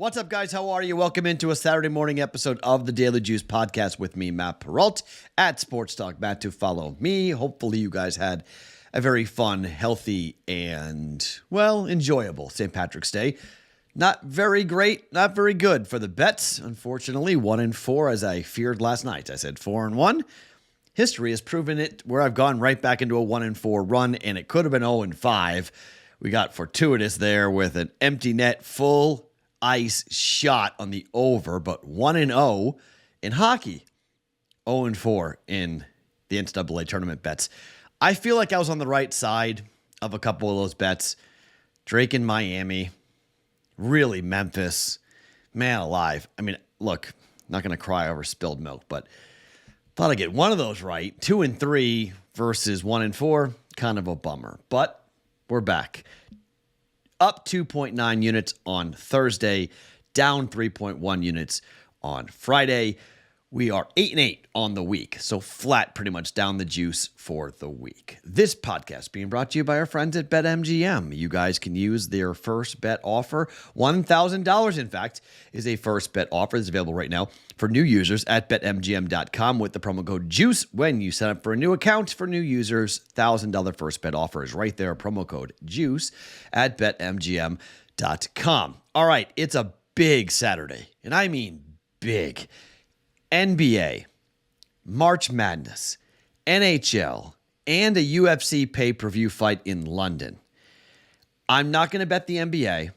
What's up, guys? How are you? Welcome into a Saturday morning episode of the Daily Juice podcast with me, Matt Perrault, at Sports Talk Matt, to follow me. Hopefully you guys had a very fun, healthy, and, well, enjoyable St. Patrick's Day. Not very great, not very good for the bets. Unfortunately, 1-4, as I feared last night. I said 4-1. History has proven it, where I've gone right back into a 1-4 run, and it could have been 0-5. We got fortuitous there with an empty net, full ice shot on the over, but 1-0 in hockey, 0-4 in the NCAA tournament bets. I feel like I was on the right side of a couple of those bets. Drake in Miami, really Memphis, man alive. I mean, look, not going to cry over spilled milk, but thought I'd get one of those right. 2-3 versus 1-4, kind of a bummer, but we're back. Up 2.9 units on Thursday, down 3.1 units on Friday. We are 8-8 on the week, so flat pretty much down the juice for the week. This podcast being brought to you by our friends at BetMGM. You guys can use their first bet offer. $1,000, in fact, is a first bet offer that's available right now for new users at BetMGM.com with the promo code JUICE when you sign up for a new account. For new users, $1,000 first bet offer is right there, promo code JUICE at BetMGM.com. All right, it's a big Saturday, and I mean big. NBA, March Madness, NHL, and a UFC pay-per-view fight in London. I'm not going to bet the NBA.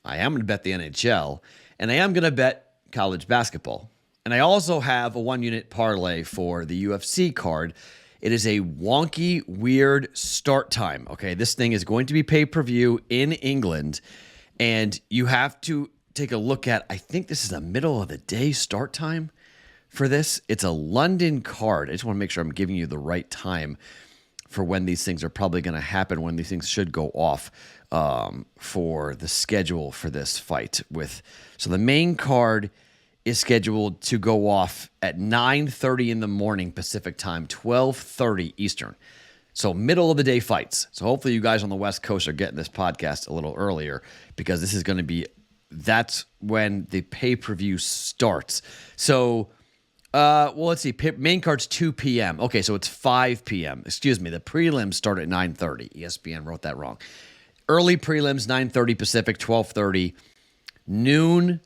I am going to bet the NHL, and I am going to bet college basketball. And I also have a one-unit parlay for the UFC card. It is a wonky, weird start time. Okay, this thing is going to be pay-per-view in England, and you have to take a look at, I think this is the middle of the day start time for this. It's a London card. I just want to make sure I'm giving you the right time for when these things are probably going to happen, when these things should go off for the schedule for this fight. So the main card is scheduled to go off at 9:30 in the morning Pacific time, 12:30 Eastern. So middle of the day fights. So hopefully you guys on the West Coast are getting this podcast a little earlier, because this is going to be, that's when the pay-per-view starts. So let's see. Main card's 2 p.m. Okay, so it's 5 p.m. Excuse me. The prelims start at 9:30. ESPN wrote that wrong. Early prelims, 9:30 Pacific, 12:30. Noon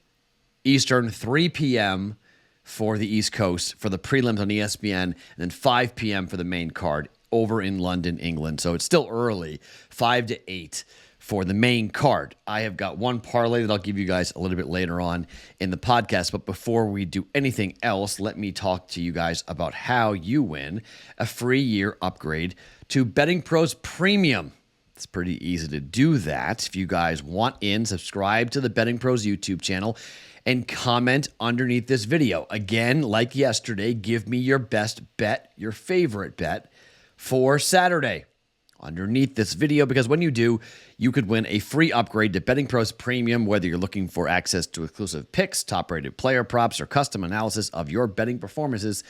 Eastern, 3 p.m. for the East Coast for the prelims on ESPN, and then 5 p.m. for the main card over in London, England. So it's still early, 5 to 8. For the main card. I have got one parlay that I'll give you guys a little bit later on in the podcast. But before we do anything else, let me talk to you guys about how you win a free year upgrade to BettingPros Premium. It's pretty easy to do that. If you guys want in, subscribe to the BettingPros YouTube channel and comment underneath this video. Again, like yesterday, give me your best bet, your favorite bet for Saturday underneath this video, because when you do, you could win a free upgrade to BettingPros Premium, whether you're looking for access to exclusive picks, top-rated player props, or custom analysis of your betting performances.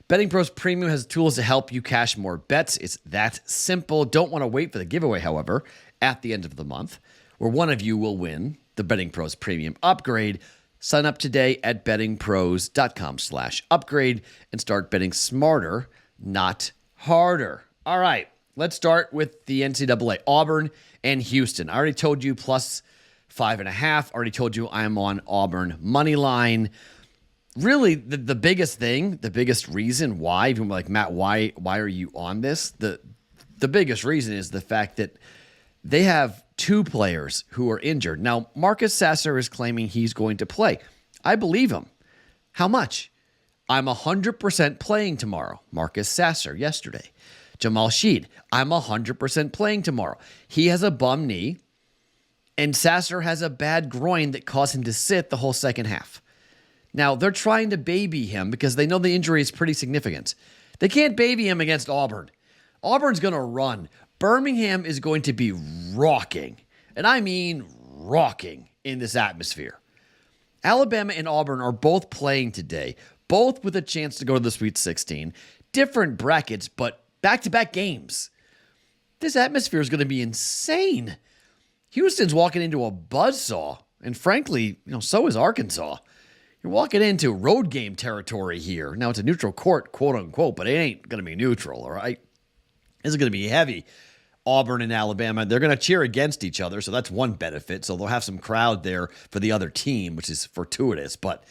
BettingPros Premium has tools to help you cash more bets. It's that simple. Don't want to wait for the giveaway, however, at the end of the month, where one of you will win the BettingPros Premium upgrade. Sign up today at bettingpros.com/upgrade and start betting smarter, not harder. All right. Let's start with the NCAA. Auburn and Houston. I already told you plus 5.5. Already told you I'm on Auburn money line. Really, the biggest thing, the biggest reason why, even like, Matt, why are you on this? The biggest reason is the fact that they have two players who are injured. Now, Marcus Sasser is claiming he's going to play. I believe him. How much? I'm 100% playing tomorrow. Marcus Sasser yesterday. Jamal Sheed, I'm 100% playing tomorrow. He has a bum knee, and Sasser has a bad groin that caused him to sit the whole second half. Now, they're trying to baby him because they know the injury is pretty significant. They can't baby him against Auburn. Auburn's going to run. Birmingham is going to be rocking, and I mean rocking, in this atmosphere. Alabama and Auburn are both playing today, both with a chance to go to the Sweet 16. Different brackets, but back-to-back games. This atmosphere is going to be insane. Houston's walking into a buzzsaw. And frankly, so is Arkansas. You're walking into road game territory here. Now, it's a neutral court, quote unquote, but it ain't going to be neutral, all right? This is going to be heavy. Auburn and Alabama, they're going to cheer against each other, so that's one benefit. So they'll have some crowd there for the other team, which is fortuitous, but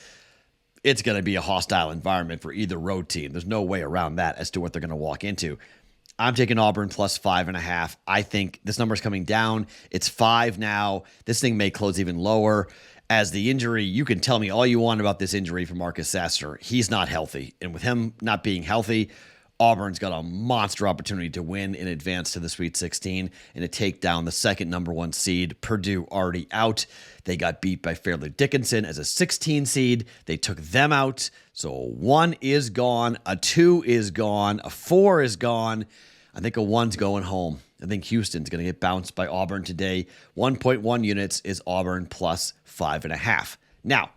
it's going to be a hostile environment for either road team. There's no way around that as to what they're going to walk into. I'm taking Auburn plus 5.5. I think this number's coming down. It's 5 now. This thing may close even lower. As the injury, you can tell me all you want about this injury for Marcus Sasser. He's not healthy. And with him not being healthy, Auburn's got a monster opportunity to win in advance to the Sweet 16 and to take down the second number 1 seed. Purdue already out. They got beat by Fairleigh Dickinson as a 16 seed. They took them out. So a 1 is gone. A 2 is gone. A 4 is gone. I think a 1's going home. I think Houston's going to get bounced by Auburn today. 1.1 units is Auburn plus 5.5. Now,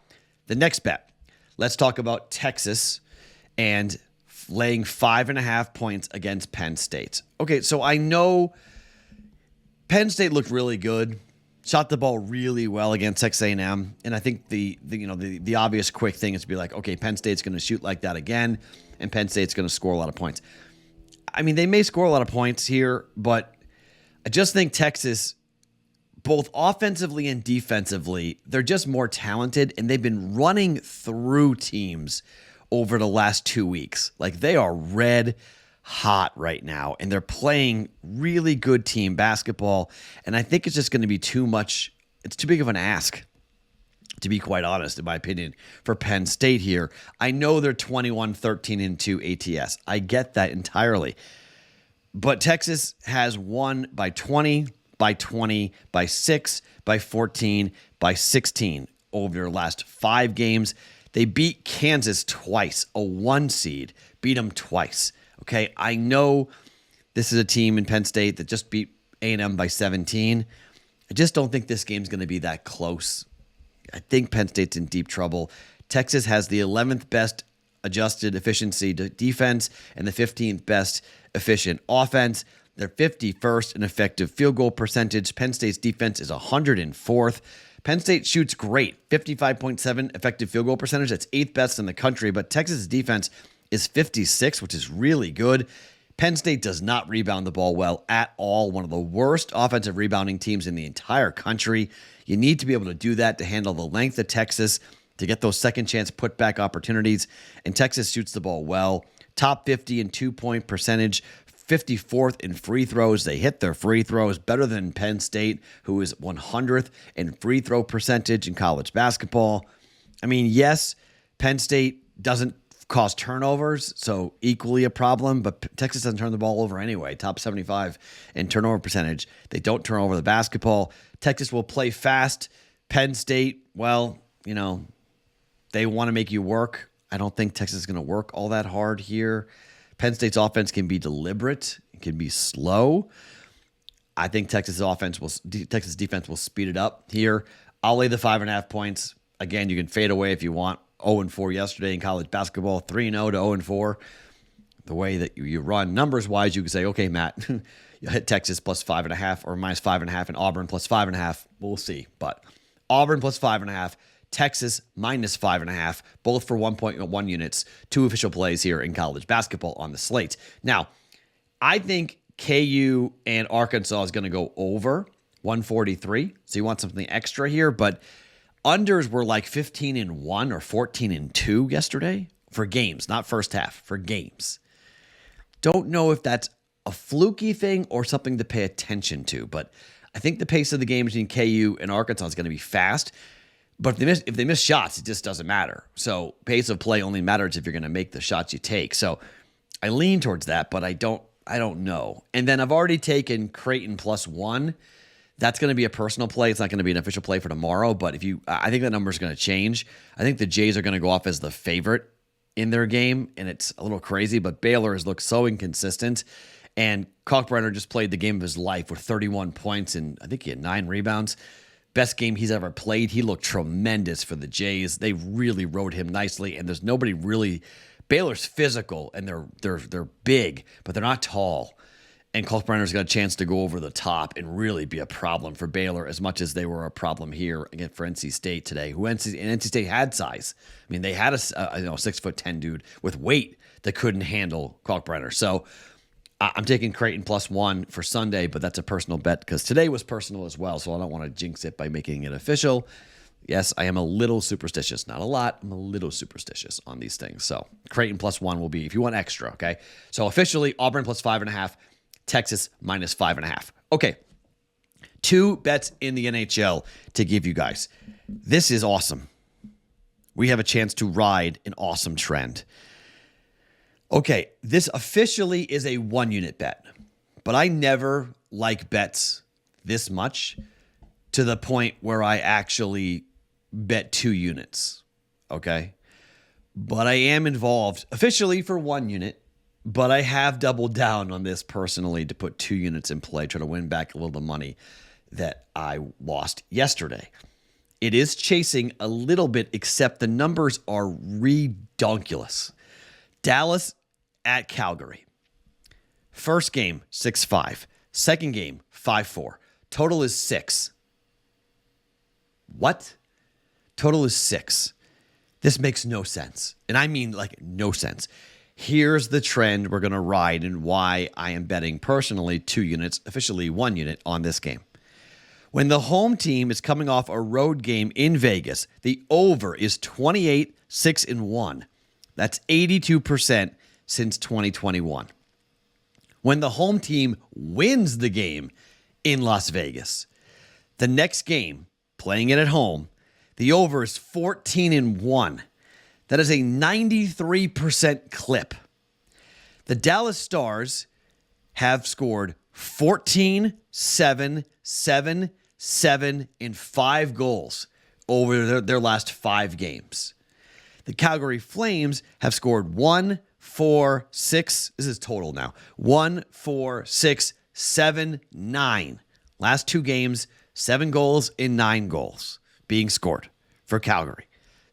the next bet. Let's talk about Texas and laying 5.5 points against Penn State. Okay, so I know Penn State looked really good, shot the ball really well against Texas A&M, and I think the obvious quick thing is to be like, okay, Penn State's going to shoot like that again, and Penn State's going to score a lot of points. I mean, they may score a lot of points here, but I just think Texas, both offensively and defensively, they're just more talented, and they've been running through teams over the last 2 weeks. Like, they are red hot right now, and they're playing really good team basketball, and I think it's just going to be too much. It's too big of an ask, to be quite honest, in my opinion, for Penn State here. I know they're 21-13-2 ATS. I get that entirely. But Texas has won by 20, by 20, by 6, by 14, by 16 over their last 5 games. They beat Kansas twice, a 1 seed, beat them twice. Okay, I know this is a team in Penn State that just beat A&M by 17. I just don't think this game's going to be that close. I think Penn State's in deep trouble. Texas has the 11th best adjusted efficiency defense and the 15th best efficient offense. They're 51st in effective field goal percentage. Penn State's defense is 104th. Penn State shoots great, 55.7 effective field goal percentage. That's 8th best in the country, but Texas' defense is 56, which is really good. Penn State does not rebound the ball well at all. One of the worst offensive rebounding teams in the entire country. You need to be able to do that to handle the length of Texas, to get those second chance putback opportunities. And Texas shoots the ball well. Top 50 in 2-point percentage, 54th in free throws. They hit their free throws better than Penn State, who is 100th in free throw percentage in college basketball. I mean, yes, Penn State doesn't cause turnovers, so equally a problem, but Texas doesn't turn the ball over anyway. Top 75 in turnover percentage. They don't turn over the basketball. Texas will play fast. Penn State, well, they want to make you work. I don't think Texas is going to work all that hard here. Penn State's offense can be deliberate. It can be slow. I think Texas defense will speed it up here. I'll lay the 5.5 points. Again, you can fade away if you want. 0-4 yesterday in college basketball, 3-0 to 0-4. The way that you run numbers-wise, you can say, okay, Matt, you hit Texas plus 5.5 or minus 5.5 and Auburn plus 5.5. We'll see. But Auburn plus 5.5, Texas minus 5.5, both for 1.1 units. 2 official plays here in college basketball on the slate. Now, I think KU and Arkansas is going to go over 143. So you want something extra here, but unders were like 15-1 or 14-2 yesterday for games, not first half, for games. Don't know if that's a fluky thing or something to pay attention to, but I think the pace of the game between KU and Arkansas is going to be fast. But if they miss shots, it just doesn't matter. So pace of play only matters if you're going to make the shots you take. So I lean towards that, but I don't know. And then I've already taken Creighton plus 1. That's going to be a personal play. It's not going to be an official play for tomorrow, but I think that number is going to change. I think the Jays are going to go off as the favorite in their game, and it's a little crazy, but Baylor has looked so inconsistent, and Kalkbrenner just played the game of his life with 31 points, and I think he had 9 rebounds. Best game he's ever played. He looked tremendous for the Jays. They really rode him nicely, and there's nobody really. Baylor's physical, and they're big, but they're not tall. And Kalkbrenner's got a chance to go over the top and really be a problem for Baylor as much as they were a problem here again for NC State today. NC State had size. I mean, they had a 6'10" dude with weight that couldn't handle Kalkbrenner. So I'm taking Creighton +1 for Sunday, but that's a personal bet because today was personal as well. So I don't want to jinx it by making it official. Yes, I am a little superstitious. Not a lot. I'm a little superstitious on these things. So Creighton +1 will be if you want extra. Okay. So officially Auburn +5.5. Texas -5.5. Okay. 2 bets in the NHL to give you guys. This is awesome. We have a chance to ride an awesome trend. Okay, this officially is a 1-unit bet, but I never like bets this much to the point where I actually bet 2 units. Okay. But I am involved officially for 1 unit. But I have doubled down on this personally to put 2 units in play, try to win back a little of the money that I lost yesterday. It is chasing a little bit, except the numbers are redonkulous. Dallas at Calgary. First game, 6-5. Second game, 5-4. Total is 6. What? Total is 6. This makes no sense. And I mean like no sense. Here's the trend we're going to ride and why I am betting personally 2 units, officially 1 unit on this game. When the home team is coming off a road game in Vegas, the over is 28-6-1. That's 82% since 2021. When the home team wins the game in Las Vegas, the next game, playing it at home, the over is 14-1. That is a 93% clip. The Dallas Stars have scored 14, 7, 7, 7, and 5 goals over their last 5 games. The Calgary Flames have scored 1, 4, 6. This is total now. 1, 4, 6, 7, 9. Last 2 games, 7 goals and 9 goals being scored for Calgary.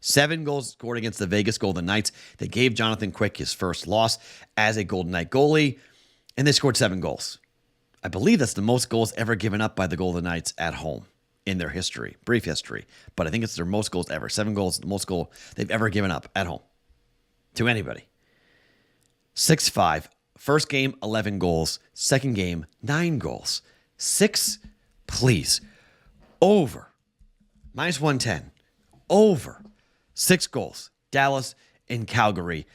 7 goals scored against the Vegas Golden Knights. They gave Jonathan Quick his first loss as a Golden Knight goalie, and they scored 7 goals. I believe that's the most goals ever given up by the Golden Knights at home in their history, brief history. But I think it's their most goals ever. 7 goals, the most goal they've ever given up at home to anybody. 6-5. First game, 11 goals. Second game, 9 goals. 6, please. Over. -110. Over. 6 goals. Dallas and Calgary.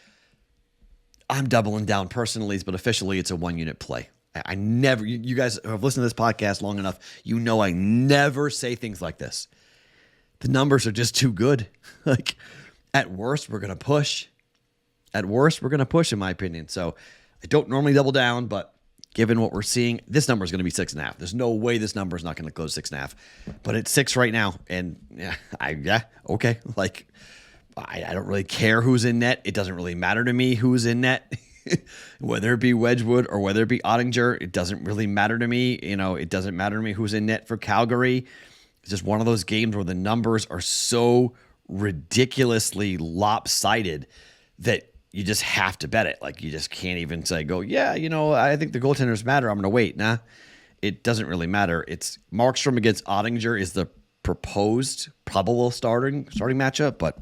I'm doubling down personally, but officially it's a 1-unit play. I never, you guys who have listened to this podcast long enough, you know I never say things like this. The numbers are just too good. Like, at worst, we're going to push. At worst, we're going to push, in my opinion. So I don't normally double down, but given what we're seeing, this number is going to be 6.5. There's no way this number is not going to close 6.5. But it's 6 right now. And okay. Like, I don't really care who's in net. It doesn't really matter to me who's in net. Whether it be Wedgwood or whether it be Ottinger, it doesn't really matter to me. You know, it doesn't matter to me who's in net for Calgary. It's just one of those games where the numbers are so ridiculously lopsided that you just have to bet it. Like, you just can't even say, I think the goaltenders matter. I'm going to wait. Nah, it doesn't really matter. It's Markstrom against Ottinger is the proposed probable starting matchup, but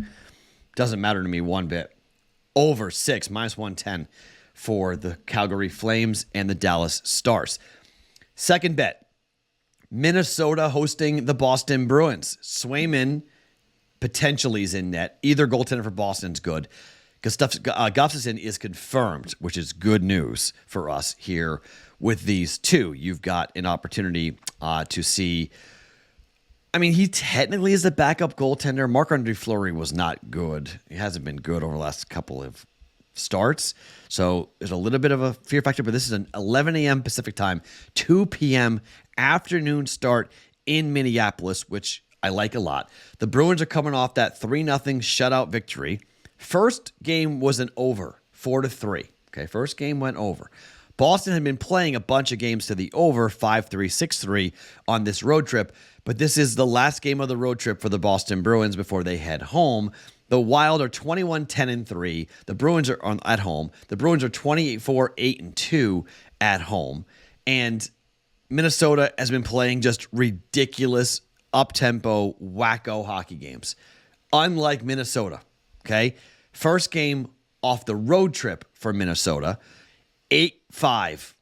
doesn't matter to me one bit. Over 6, -110 for the Calgary Flames and the Dallas Stars. Second bet, Minnesota hosting the Boston Bruins. Swayman potentially is in net. Either goaltender for Boston's good. Gustafsson is confirmed, which is good news for us here with these 2. You've got an opportunity to see. I mean, he technically is the backup goaltender. Marc-Andre Fleury was not good. He hasn't been good over the last couple of starts. So there's a little bit of a fear factor, but this is an 11 a.m. Pacific time, 2 p.m. afternoon start in Minneapolis, which I like a lot. The Bruins are coming off that 3-0 shutout victory. First game was an over, 4-3. Okay, first game went over. Boston had been playing a bunch of games to the over, 5-3, 6-3 on this road trip, but this is the last game of the road trip for the Boston Bruins before they head home. The Wild are 21-10-3. The Bruins are at home. The Bruins are 28-4, 8-2 at home. And Minnesota has been playing just ridiculous, up-tempo, wacko hockey games. Unlike Minnesota, okay? First game off the road trip for Minnesota, 8-5,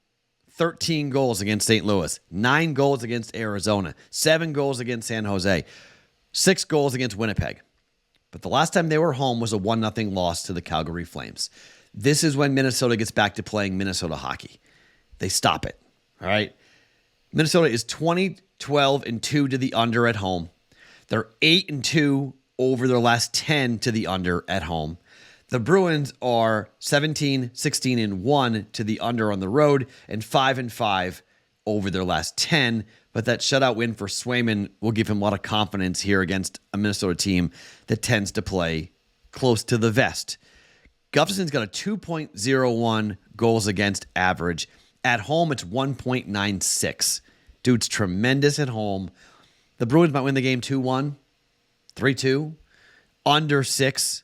13 goals against St. Louis, 9 goals against Arizona, 7 goals against San Jose, 6 goals against Winnipeg. But the last time they were home was a 1-0 loss to the Calgary Flames. This is when Minnesota gets back to playing Minnesota hockey. They stop it, all right? Minnesota is 20-12-2 to the under at home. They're 8-2 over their last 10 to the under at home. The Bruins are 17-16-1 to the under on the road and 5-5 over their last 10. But that shutout win for Swayman will give him a lot of confidence here against a Minnesota team that tends to play close to the vest. Gustafsson's got a 2.01 goals against average. At home, it's 1.96. Dude's tremendous at home. The Bruins might win the game 2-1, 3-2, under 6,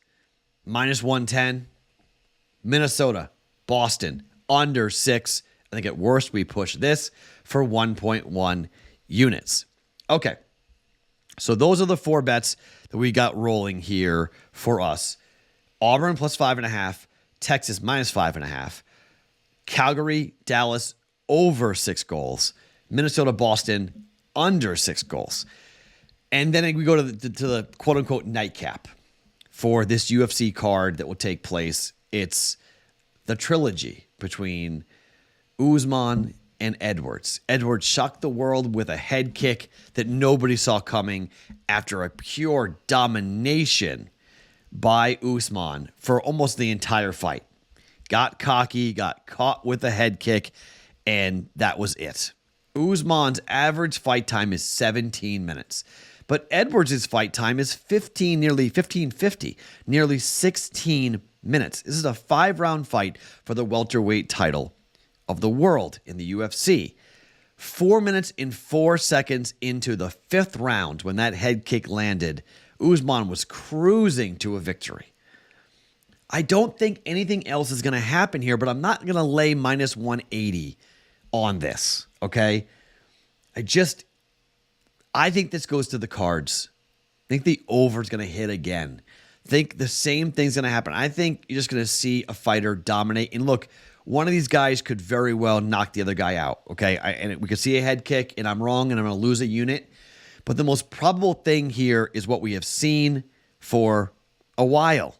-110. Minnesota, Boston, under 6. I think at worst, we push this for 1.1 units. Okay, so those are the 4 bets that we got rolling here for us. Auburn plus 5.5, Texas minus 5.5, Calgary, Dallas over 6 goals, Minnesota, Boston under 6 goals. And then we go to the quote-unquote nightcap for this UFC card that will take place. It's the trilogy between Usman and Edwards. Edwards shocked the world with a head kick that nobody saw coming after a pure domination by Usman for almost the entire fight. Got cocky, got caught with a head kick, and that was it. Usman's average fight time is 17 minutes. But Edwards' fight time is nearly 16 minutes. This is a 5-round fight for the welterweight title of the world in the UFC. 4 minutes and 4 seconds into the 5th round, when that head kick landed, Usman was cruising to a victory. I don't think anything else is going to happen here, but I'm not going to lay minus 180 on this, okay? I think this goes to the cards. I think the over is going to hit again. I think the same thing's going to happen. I think you're just going to see a fighter dominate. And look, one of these guys could very well knock the other guy out, okay? We could see a head kick, and I'm wrong, and I'm going to lose a unit. But the most probable thing here is what we have seen for a while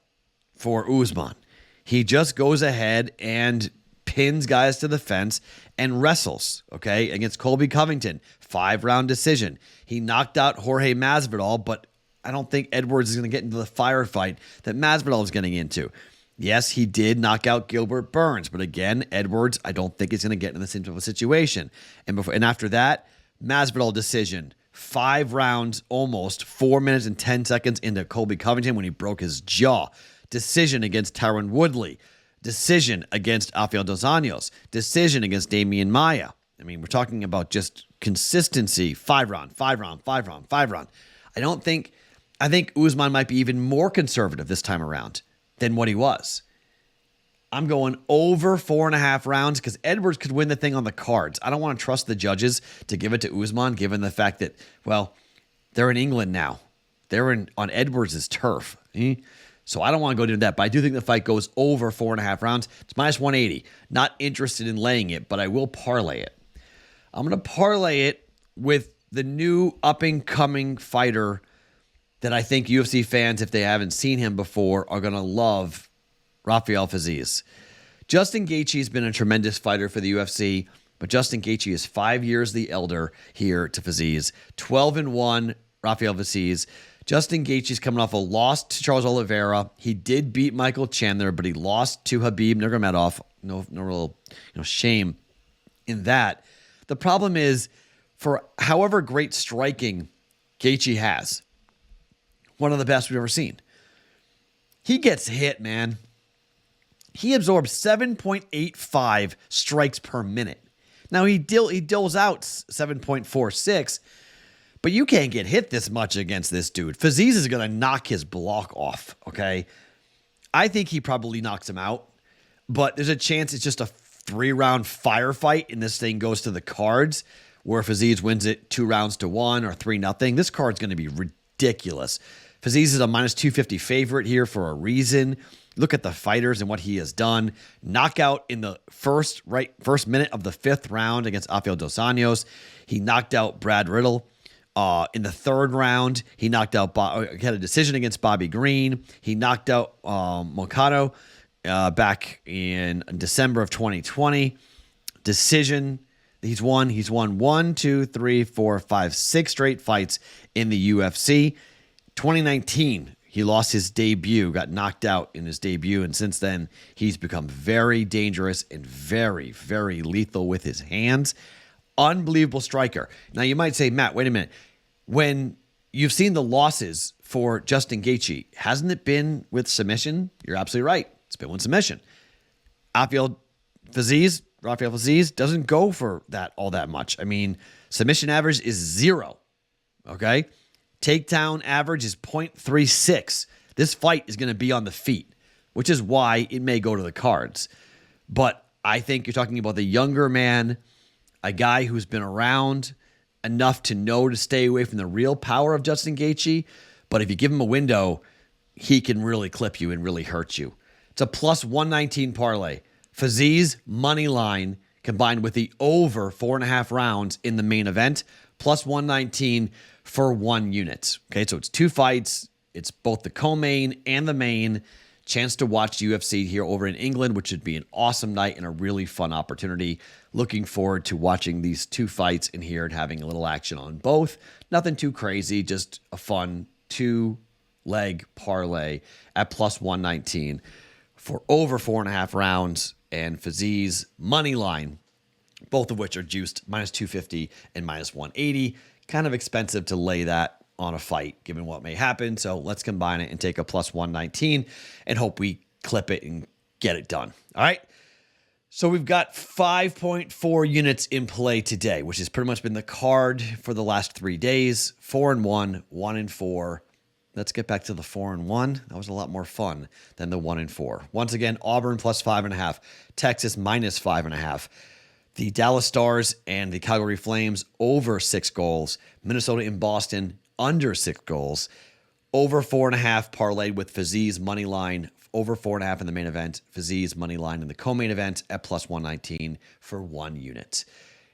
for Usman. He just goes ahead and pins guys to the fence and wrestles, okay, against Colby Covington. 5-round decision. He knocked out Jorge Masvidal, but I don't think Edwards is going to get into the firefight that Masvidal is getting into. Yes, he did knock out Gilbert Burns, but again, Edwards, I don't think is going to get in the same type of situation. And after that, Masvidal decision. 5 rounds, almost 4 minutes and 10 seconds into Colby Covington when he broke his jaw. Decision against Tyron Woodley. Decision against Rafael dos Anjos. Decision against Damian Maia. I mean, we're talking about just consistency. 5-round. I think Usman might be even more conservative this time around than what he was. I'm going over 4.5 rounds because Edwards could win the thing on the cards. I don't want to trust the judges to give it to Usman, given the fact that, well, they're in England now. They're on Edwards' turf. So I don't want to go into that, but I do think the fight goes over 4.5 rounds. It's minus 180. Not interested in laying it, but I will parlay it. I'm going to parlay it with the new up-and-coming fighter that I think UFC fans, if they haven't seen him before, are going to love, Rafael Fiziev. Justin Gaethje's been a tremendous fighter for the UFC, but Justin Gaethje is 5 years the elder here to Fiziev. 12-1, Rafael Fiziev. Justin Gaethje's coming off a loss to Charles Oliveira. He did beat Michael Chandler, but he lost to Khabib Nurmagomedov. No real shame in that. The problem is, for however great striking Gaethje has, one of the best we've ever seen, he gets hit, man. He absorbs 7.85 strikes per minute. Now, he doles out 7.46, but you can't get hit this much against this dude. Fiziev is going to knock his block off, okay? I think he probably knocks him out, but there's a chance it's just a 3-round firefight and this thing goes to the cards, where Fiziev wins it 2-1 or 3-0, this card's going to be ridiculous. Fiziev is a minus 250 favorite here for a reason. Look at the fighters and what he has done. Knockout in the first minute of the 5th round against Rafael dos Anjos. He knocked out Brad Riddle. In the 3rd round, he had a decision against Bobby Green. He knocked out Moncado back in December of 2020. Decision. He's won 6 straight fights in the UFC. 2019, he lost his debut, got knocked out in his debut, and since then, he's become very dangerous and very, very lethal with his hands. Unbelievable striker. Now, you might say, Matt, wait a minute. When you've seen the losses for Justin Gaethje, hasn't it been with submission? You're absolutely right. It's been with submission. Rafael Fiziev doesn't go for that all that much. I mean, submission average is 0. Okay? Takedown average is 0.36. This fight is going to be on the feet, which is why it may go to the cards. But I think you're talking about the younger man, a guy who's been around enough to know to stay away from the real power of Justin Gaethje. But if you give him a window, he can really clip you and really hurt you. It's a plus 119 parlay. Fiziev's money line combined with the over 4.5 rounds in the main event, plus 119 for 1 unit. Okay, so it's 2 fights. It's both the co-main and the main. Chance to watch UFC here over in England, which would be an awesome night and a really fun opportunity. Looking forward to watching these 2 fights in here and having a little action on both. Nothing too crazy, just a fun 2-leg parlay at plus 119 for over 4.5 rounds, and Fiziev's money line, both of which are juiced minus 250 and minus 180. Kind of expensive to lay that on a fight, given what may happen. So let's combine it and take a plus 119 and hope we clip it and get it done. All right. So we've got 5.4 units in play today, which has pretty much been the card for the last 3 days. 4-1, 1-4. Let's get back to the 4-1. That was a lot more fun than the 1-4. Once again, Auburn plus 5.5, Texas minus 5.5. The Dallas Stars and the Calgary Flames over 6 goals. Minnesota and Boston under 6 goals. Over 4.5 parlayed with Fiziev's money line. Over 4.5 in the main event. Fiziev's money line in the co-main event at plus 119 for 1 unit.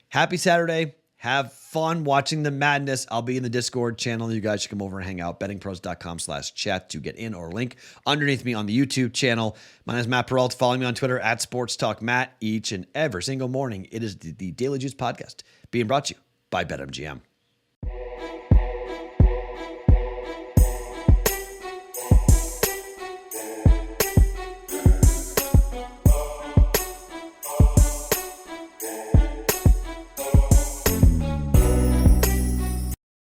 Happy Saturday. Have fun watching the madness. I'll be in the Discord channel. You guys should come over and hang out. BettingPros.com/chat to get in, or link underneath me on the YouTube channel. My name is Matt Perrault. Follow me on Twitter at SportsTalkMatt. Each and every single morning, it is the Daily Juice Podcast being brought to you by BetMGM.